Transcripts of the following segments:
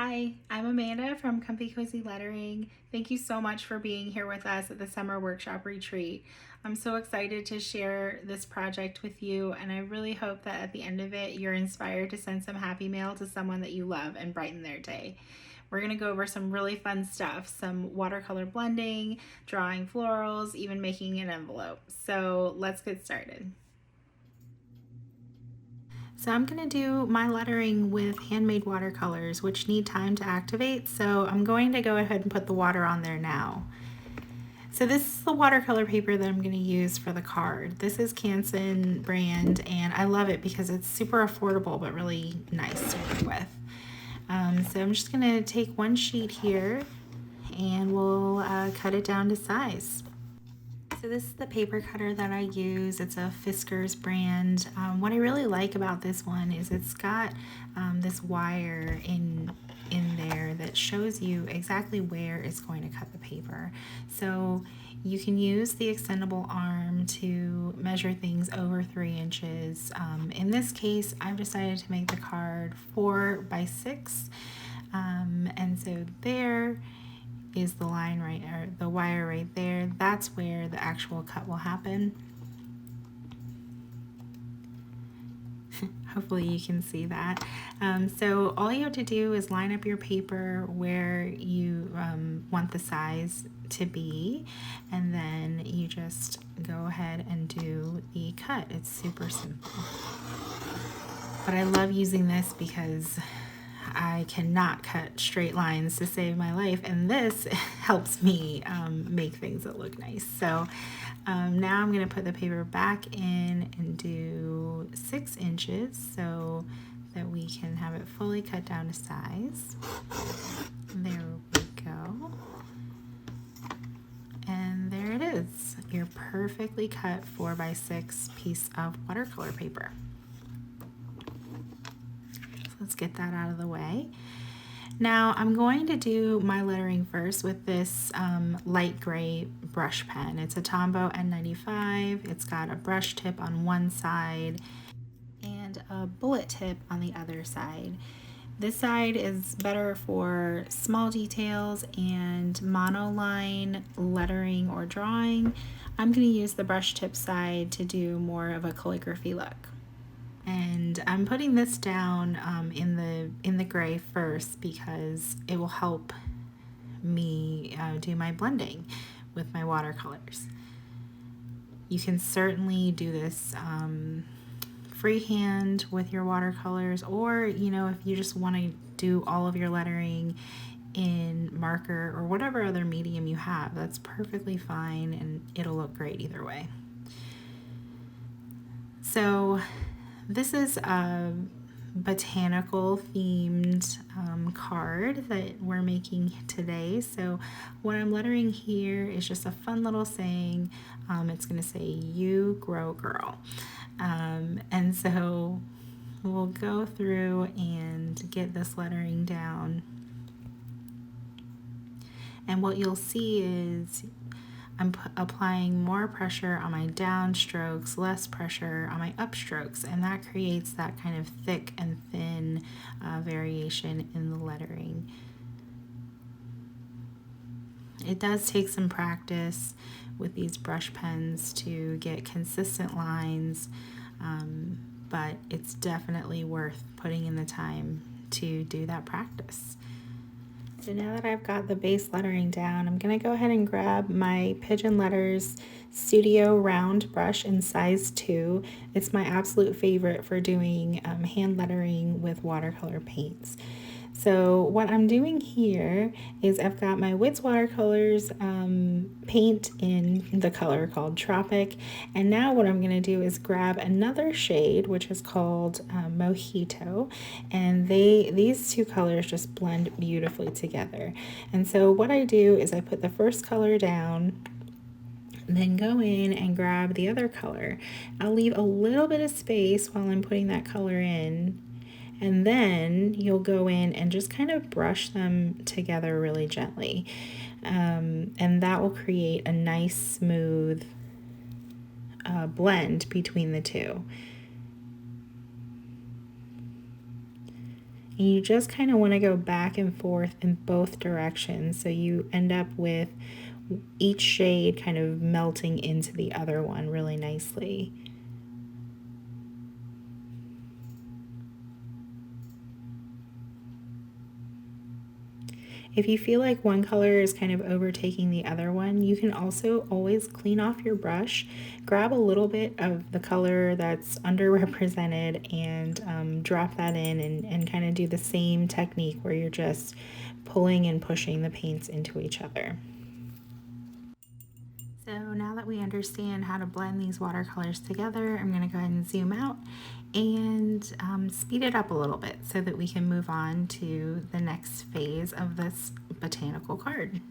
Hi, I'm Amanda from Comfy Cozy Lettering. Thank you so much for being here with us at the Summer Workshop Retreat. I'm so excited to share this project with you, and I really hope that at the end of it, you're inspired to send some happy mail to someone that you love and brighten their day. We're going to go over some really fun stuff, some watercolor blending, drawing florals, even making an envelope. So let's get started. So I'm going to do my lettering with handmade watercolors, which need time to activate. So I'm going to go ahead and put the water on there now. So this is the watercolor paper that I'm going to use for the card. This is Canson brand, and I love it because it's super affordable but really nice to work with. So I'm just going to take one sheet here and we'll cut it down to size. So this is the paper cutter that I use. It's a Fiskars brand. What I really like about this one is it's got this wire in there that shows you exactly where it's going to cut the paper. So you can use the extendable arm to measure things over 3 inches. In this case, I've decided to make the card 4 by 6. And so there is the line right, or the wire right there. That's where the actual cut will happen. Hopefully you can see that. So all you have to do is line up your paper where you want the size to be, and then you just go ahead and do the cut. It's super simple. But I love using this because I cannot cut straight lines to save my life, and this helps me make things that look nice. So now I'm going to put the paper back in and do 6 inches so that we can have it fully cut down to size. There we go. And there it is, your perfectly cut 4 by 6 piece of watercolor paper. Let's get that out of the way. Now I'm going to do my lettering first with this light gray brush pen. It's a Tombow N95. It's got a brush tip on one side and a bullet tip on the other side. This side is better for small details and monoline lettering or drawing. I'm going to use the brush tip side to do more of a calligraphy look. And I'm putting this down in the gray first because it will help me do my blending with my watercolors. You can certainly do this freehand with your watercolors, or if you just want to do all of your lettering in marker or whatever other medium you have, that's perfectly fine, and it'll look great either way. So this is a botanical themed card that we're making today. So what I'm lettering here is just a fun little saying. It's going to say, "You grow, girl." And so we'll go through and get this lettering down. And what you'll see is I'm applying more pressure on my down strokes, less pressure on my up strokes, and that creates that kind of thick and thin variation in the lettering. It does take some practice with these brush pens to get consistent lines, but it's definitely worth putting in the time to do that practice. So now that I've got the base lettering down, I'm going to go ahead and grab my Pigeon Letters Studio Round brush in size 2. It's my absolute favorite for doing hand lettering with watercolor paints. So what I'm doing here is I've got my Wits watercolors paint in the color called Tropic, and now what I'm going to do is grab another shade which is called Mojito, and these two colors just blend beautifully together. And so what I do is I put the first color down, then go in and grab the other color. I'll leave a little bit of space while I'm putting that color in, and then you'll go in and just kind of brush them together really gently. And that will create a nice smooth blend between the two. And you just kind of want to go back and forth in both directions, so you end up with each shade kind of melting into the other one really nicely. If you feel like one color is kind of overtaking the other one, you can also always clean off your brush, grab a little bit of the color that's underrepresented, and drop that in, and kind of do the same technique where you're just pulling and pushing the paints into each other. So now that we understand how to blend these watercolors together, I'm going to go ahead and zoom out and speed it up a little bit so that we can move on to the next phase of this botanical card.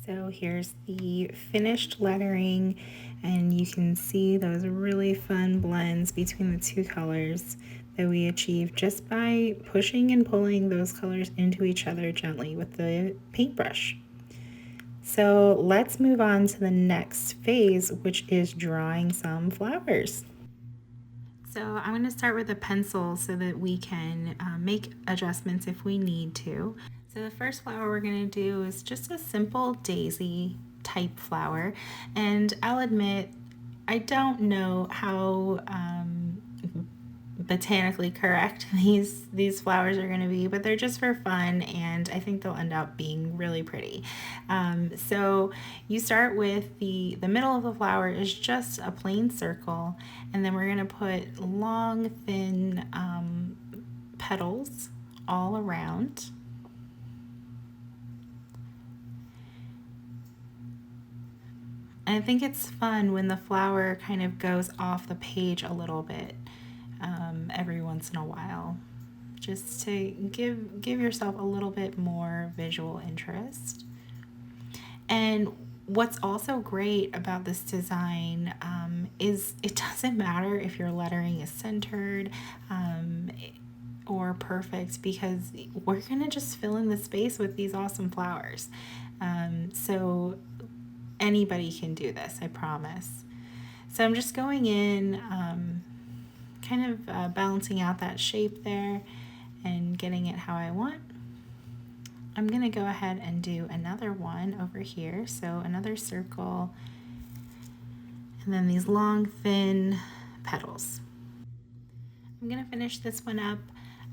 So here's the finished lettering, and you can see those really fun blends between the two colors that we achieved just by pushing and pulling those colors into each other gently with the paintbrush. So let's move on to the next phase, which is drawing some flowers. So I'm going to start with a pencil so that we can make adjustments if we need to. So the first flower we're going to do is just a simple daisy type flower. And I'll admit, I don't know how botanically correct these flowers are going to be, but they're just for fun, and I think they'll end up being really pretty. So you start with the middle of the flower is just a plain circle, and then we're going to put long thin petals all around. And I think it's fun when the flower kind of goes off the page a little bit every once in a while, just to give yourself a little bit more visual interest. And what's also great about this design is it doesn't matter if your lettering is centered or perfect, because we're gonna just fill in the space with these awesome flowers. So anybody can do this, I promise. So I'm just going in, kind of balancing out that shape there and getting it how I want. I'm going to go ahead and do another one over here. So another circle, and then these long thin petals. I'm going to finish this one up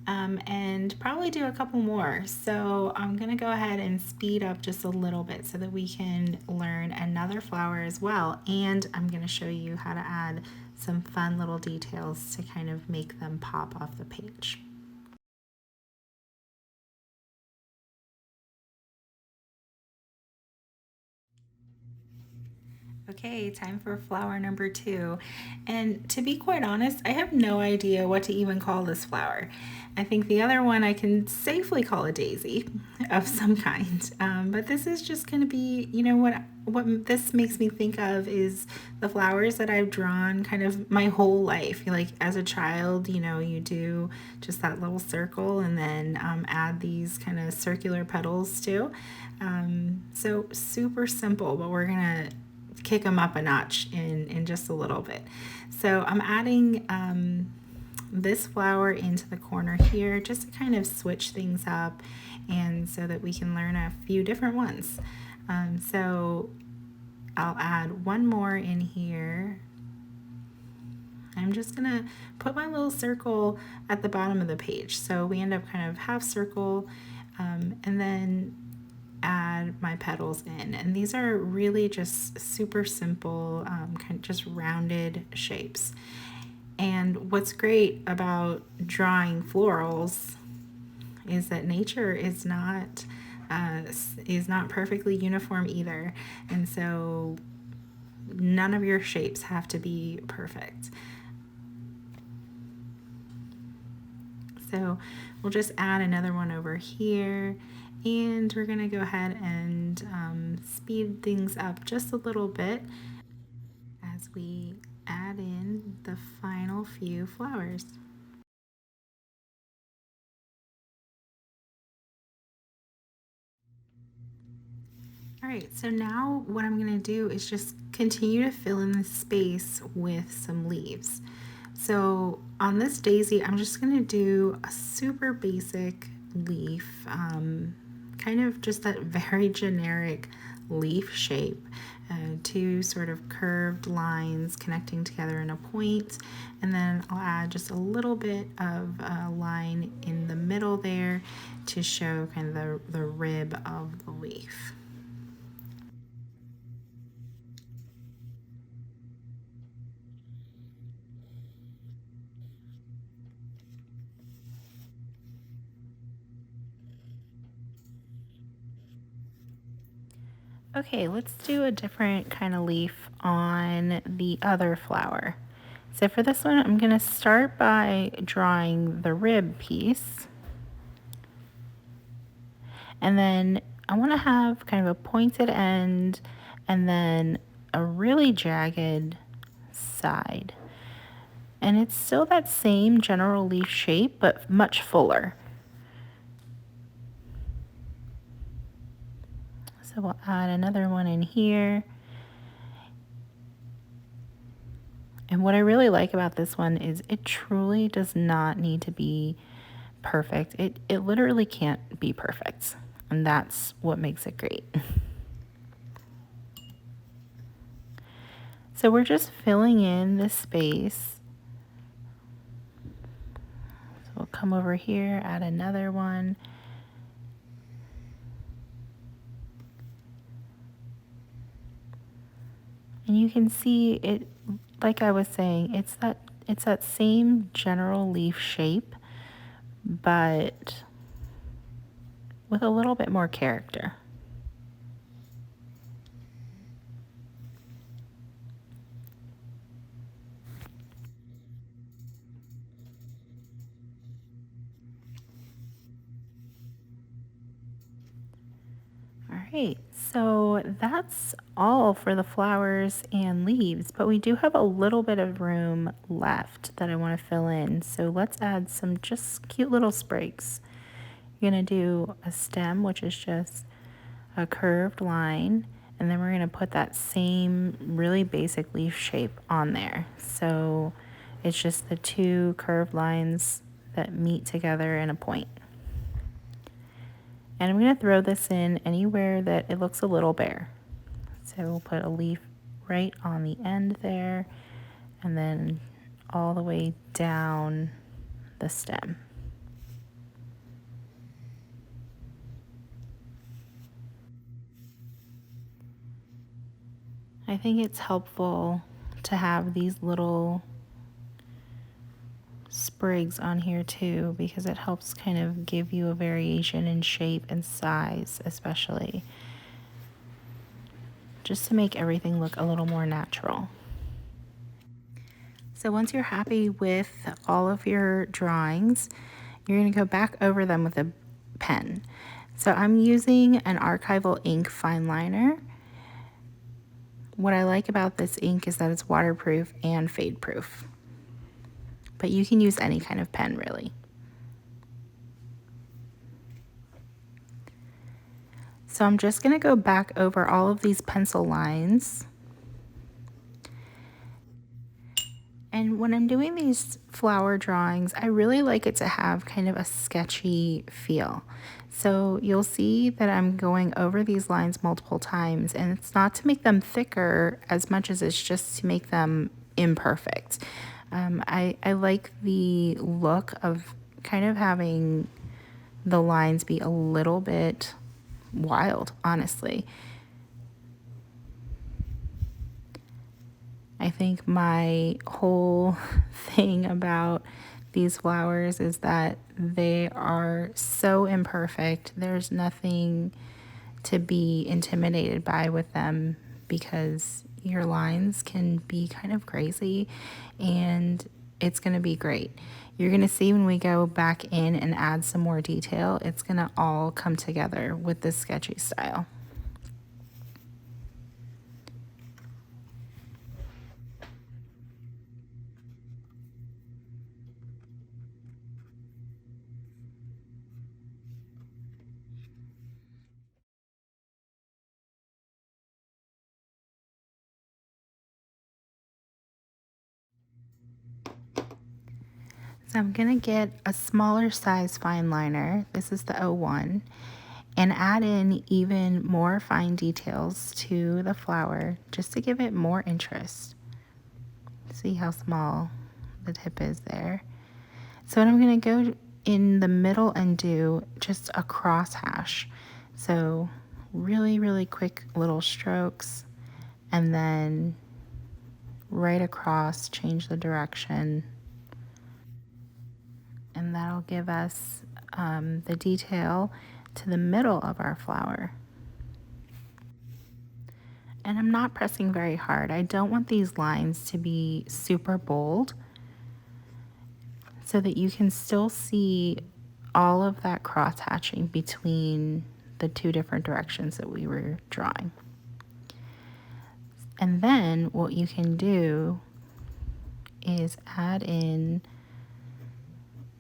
and probably do a couple more. So I'm going to go ahead and speed up just a little bit so that we can learn another flower as well. And I'm going to show you how to add some fun little details to kind of make them pop off the page. Okay, time for flower number 2. And to be quite honest, I have no idea what to even call this flower. I think the other one I can safely call a daisy of some kind. But this is just going to be, what this makes me think of is the flowers that I've drawn kind of my whole life. Like as a child, you do just that little circle and then add these kind of circular petals too. So super simple, but we're going to kick them up a notch in just a little bit. So I'm adding this flower into the corner here just to kind of switch things up, and so that we can learn a few different ones. So I'll add one more in here. I'm just gonna put my little circle at the bottom of the page, so we end up kind of half circle, and then add my petals in. And these are really just super simple, kind of just rounded shapes. And what's great about drawing florals is that nature is not perfectly uniform either, and so none of your shapes have to be perfect. So we'll just add another one over here, and we're going to go ahead and speed things up just a little bit as we add in the final few flowers. All right, so now what I'm going to do is just continue to fill in the space with some leaves. So on this daisy, I'm just going to do a super basic leaf, kind of just that very generic leaf shape. Two sort of curved lines connecting together in a point, and then I'll add just a little bit of a line in the middle there to show kind of the rib of the leaf. Okay, let's do a different kind of leaf on the other flower. So for this one, I'm going to start by drawing the rib piece. And then I want to have kind of a pointed end and then a really jagged side. And it's still that same general leaf shape, but much fuller. So we'll add another one in here. And what I really like about this one is it truly does not need to be perfect. It literally can't be perfect. And that's what makes it great. So we're just filling in the space. So we'll come over here, add another one. And you can see it, like I was saying, it's that same general leaf shape, but with a little bit more character. All right, so that's all for the flowers and leaves, but we do have a little bit of room left that I want to fill in. So let's add some just cute little sprigs. You're going to do a stem, which is just a curved line, and then we're going to put that same really basic leaf shape on there. So it's just the two curved lines that meet together in a point. And I'm going to throw this in anywhere that it looks a little bare. So we'll put a leaf right on the end there, and then all the way down the stem. I think it's helpful to have these little sprigs on here too, because it helps kind of give you a variation in shape and size, especially, just to make everything look a little more natural. So once you're happy with all of your drawings, you're going to go back over them with a pen. So I'm using an archival ink fine liner. What I like about this ink is that it's waterproof and fade proof, but you can use any kind of pen really. So I'm just going to go back over all of these pencil lines. And when I'm doing these flower drawings, I really like it to have kind of a sketchy feel. So you'll see that I'm going over these lines multiple times, and it's not to make them thicker as much as it's just to make them imperfect. I like the look of kind of having the lines be a little bit wild, honestly. I think my whole thing about these flowers is that they are so imperfect. There's nothing to be intimidated by with them because your lines can be kind of crazy and it's going to be great. You're going to see when we go back in and add some more detail, it's going to all come together with this sketchy style. So I'm going to get a smaller size fine liner. This is the 01, and add in even more fine details to the flower just to give it more interest. See how small the tip is there. So what I'm going to go in the middle and do just a cross hash. So really, really quick little strokes, and then right across, change the direction, and that'll give us the detail to the middle of our flower. And I'm not pressing very hard. I don't want these lines to be super bold so that you can still see all of that cross hatching between the two different directions that we were drawing. And then what you can do is add in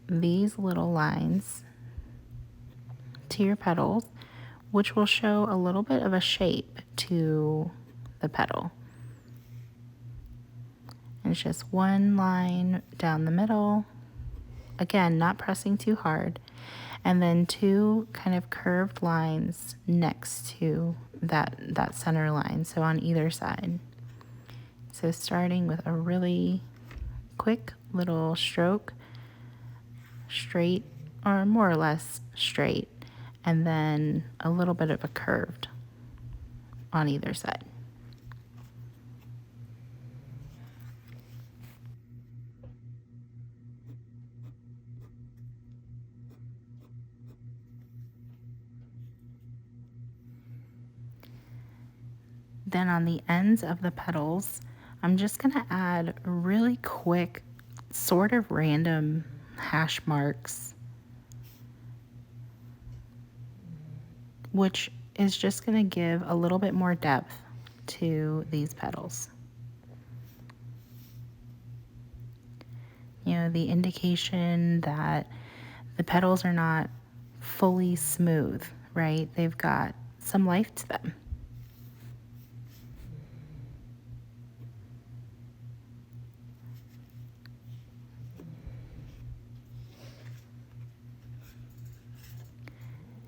these little lines to your petals, which will show a little bit of a shape to the petal. And it's just one line down the middle, again, not pressing too hard, and then two kind of curved lines next to that center line, so on either side. So starting with a really quick little stroke, straight or more or less straight, and then a little bit of a curved on either side. Then on the ends of the petals, I'm just going to add really quick, sort of random hash marks, which is just going to give a little bit more depth to these petals. You know, the indication that the petals are not fully smooth, right? They've got some life to them.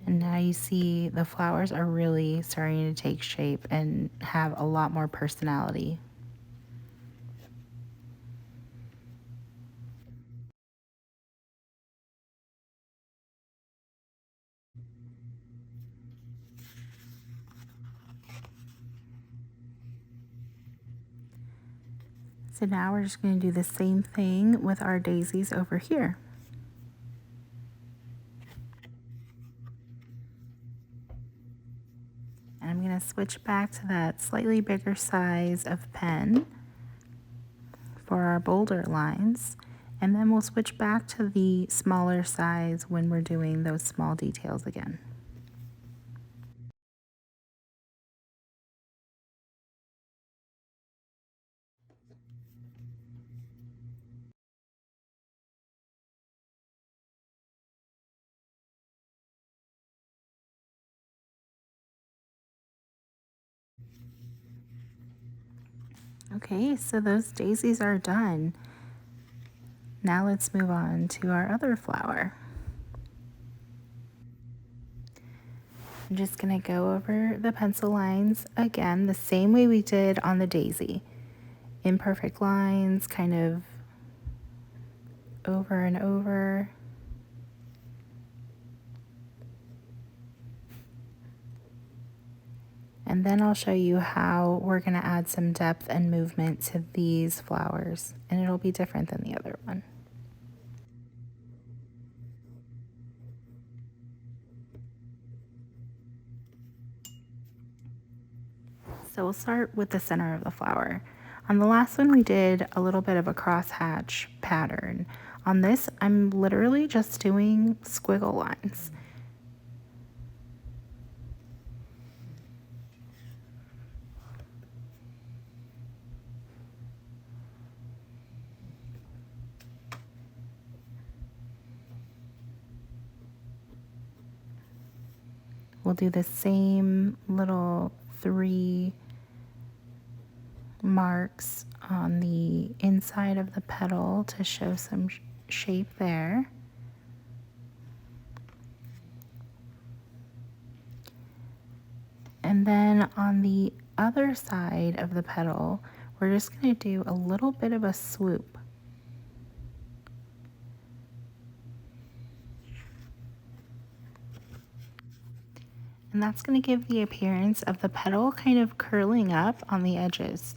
And now you see the flowers are really starting to take shape and have a lot more personality. So now we're just going to do the same thing with our daisies over here. And I'm going to switch back to that slightly bigger size of pen for our bolder lines. And then we'll switch back to the smaller size when we're doing those small details again. Okay, so those daisies are done. Now let's move on to our other flower. I'm just going to go over the pencil lines again the same way we did on the daisy. Imperfect lines, kind of over and over. And then I'll show you how we're going to add some depth and movement to these flowers, and it'll be different than the other one. So we'll start with the center of the flower. On the last one, we did a little bit of a crosshatch pattern. On this, I'm literally just doing squiggle lines. We'll do the same little 3 marks on the inside of the petal to show some shape there. And then on the other side of the petal, we're just going to do a little bit of a swoop. And that's going to give the appearance of the petal kind of curling up on the edges.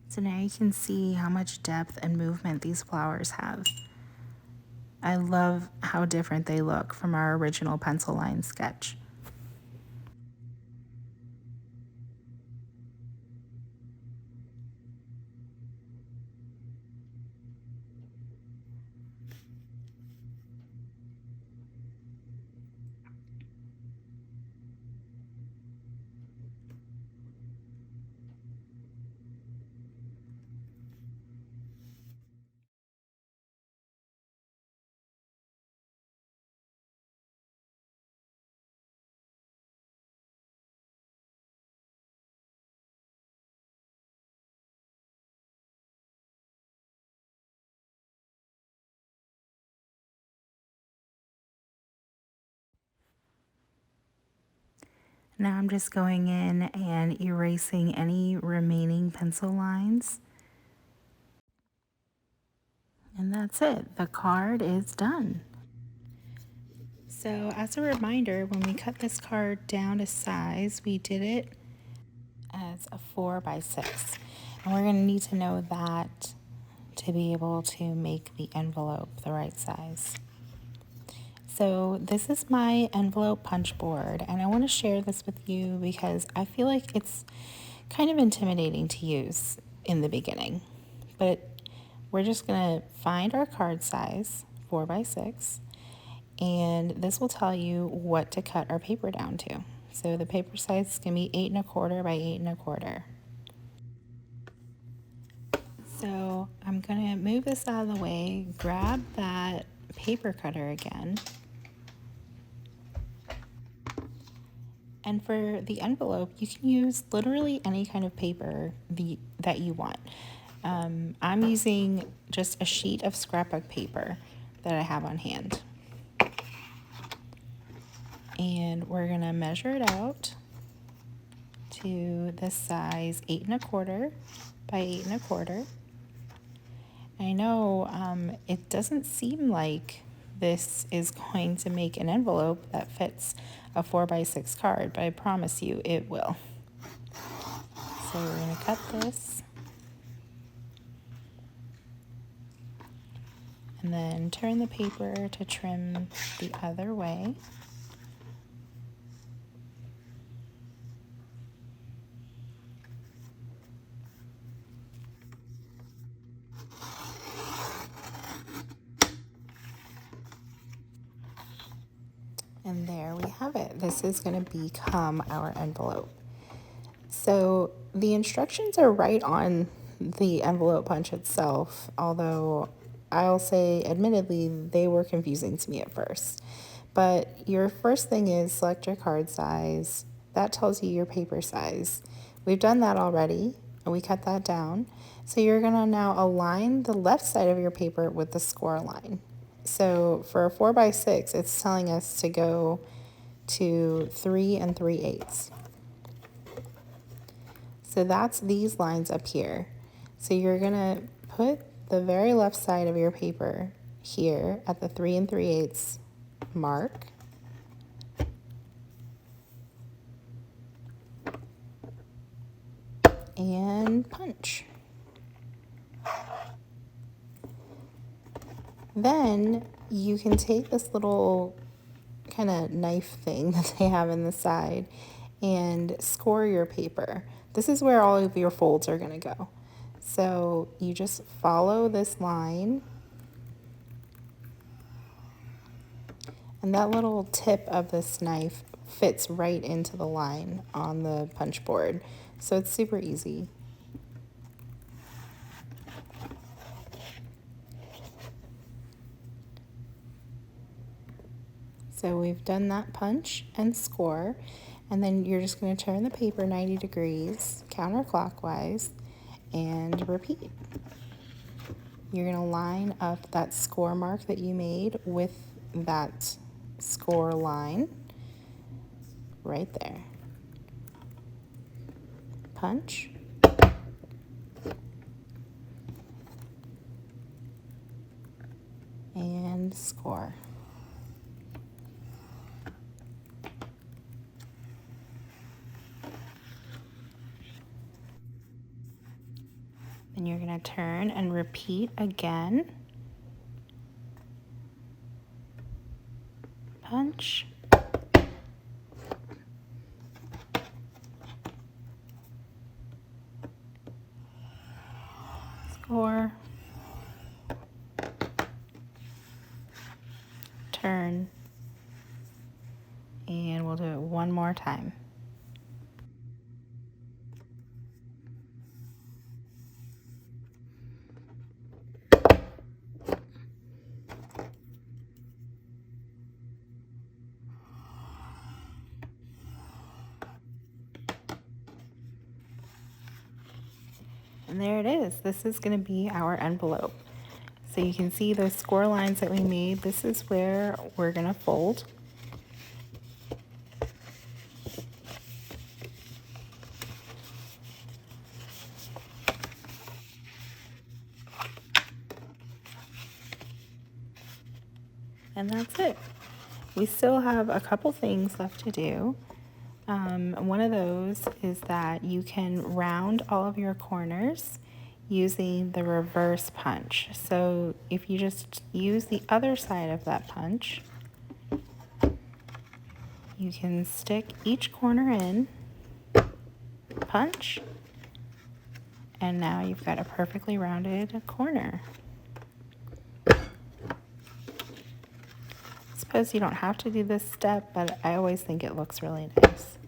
So now you can see how much depth and movement these flowers have. I love how different they look from our original pencil line sketch. Now I'm just going in and erasing any remaining pencil lines. And that's it. The card is done. So as a reminder, when we cut this card down to size, we did it as a 4 by 6. And we're going to need to know that to be able to make the envelope the right size. So this is my envelope punch board, and I want to share this with you because I feel like it's kind of intimidating to use in the beginning. But we're just going to find our card size, 4 by 6, and this will tell you what to cut our paper down to. So the paper size is going to be 8 1/4 by 8 1/4. So I'm going to move this out of the way, grab that paper cutter again. And for the envelope, you can use literally any kind of paper that you want. I'm using just a sheet of scrapbook paper that I have on hand. And we're going to measure it out to the size 8 1/4 by 8 1/4. I know it doesn't seem like this is going to make an envelope that fits a 4 by 6 card, but I promise you it will. So we're going to cut this and then turn the paper to trim the other way. And there we have it. This is going to become our envelope. So the instructions are right on the envelope punch itself, although I'll say, admittedly, they were confusing to me at first. But your first thing is select your card size, that tells you your paper size. We've done that already, and we cut that down. So you're gonna now align the left side of your paper with the score line. So for a 4x6, it's telling us to go to 3 3/8. So that's these lines up here. So you're gonna put the very left side of your paper here at the 3 3/8 mark. And punch. Then you can take this little kind of knife thing that they have in the side and score your paper. This is where all of your folds are going to go. So you just follow this line, and that little tip of this knife fits right into the line on the punch board. So it's super easy. So we've done that punch and score, and then you're just going to turn the paper 90 degrees counterclockwise and repeat. You're going to line up that score mark that you made with that score line right there. Punch. And score. Then you're going to turn and repeat again. Punch. Score. Turn. And we'll do it one more time. And there it is. This is going to be our envelope. So you can see those score lines that we made. This is where we're going to fold. And that's it. We still have a couple things left to do. One of those is that you can round all of your corners using the reverse punch. So if you just use the other side of that punch, you can stick each corner in, punch, and now you've got a perfectly rounded corner. I suppose you don't have to do this step, but I always think it looks really nice.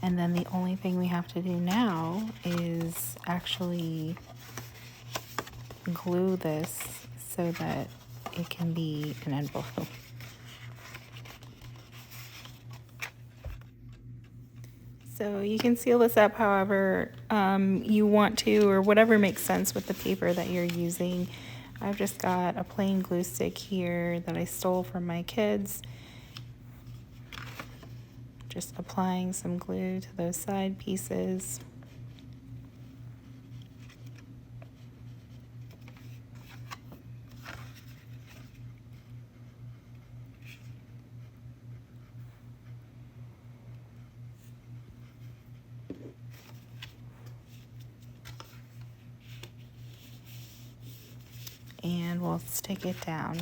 And then the only thing we have to do now is actually glue this so that it can be an envelope. So you can seal this up however you want to, or whatever makes sense with the paper that you're using. I've just got a plain glue stick here that I stole from my kids. Just applying some glue to those side pieces. And we'll stick it down.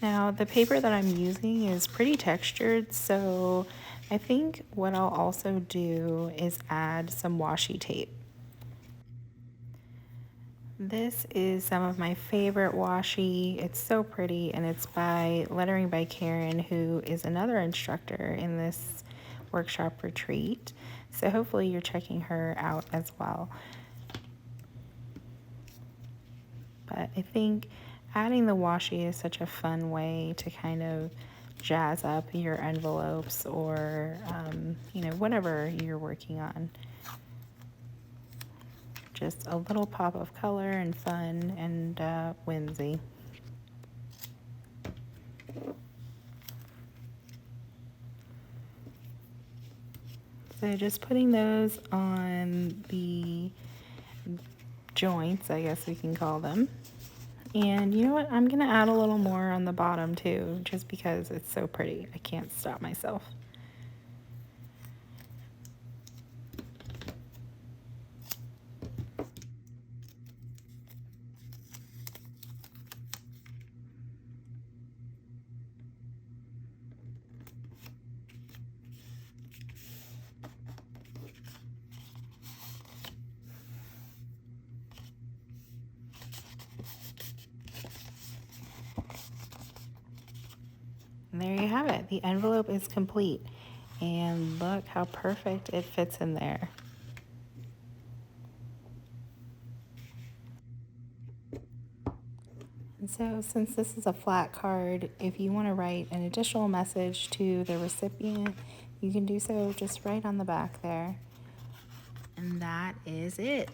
Now the paper that I'm using is pretty textured, so I think what I'll also do is add some washi tape. This is some of my favorite washi. It's so pretty, and it's by Lettering by Karen, who is another instructor in this workshop retreat. So hopefully you're checking her out as well. But I think adding the washi is such a fun way to kind of jazz up your envelopes or, whatever you're working on. Just a little pop of color and fun and whimsy. So just putting those on the joints, I guess we can call them. And you know what? I'm going to add a little more on the bottom too, just because it's so pretty. I can't stop myself. And there you have it. The envelope is complete. And look how perfect it fits in there. And so since this is a flat card, if you want to write an additional message to the recipient, you can do so just right on the back there. And that is it.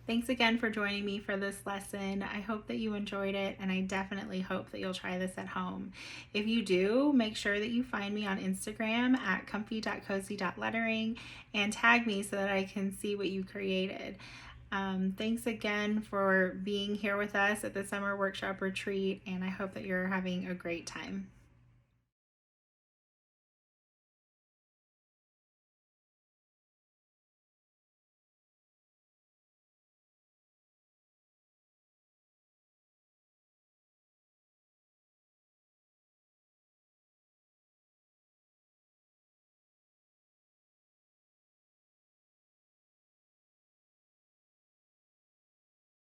Thanks again for joining me for this lesson. I hope that you enjoyed it, and I definitely hope that you'll try this at home. If you do, make sure that you find me on Instagram at comfy.cozy.lettering and tag me so that I can see what you created. Thanks again for being here with us at the Summer Workshop Retreat, and I hope that you're having a great time.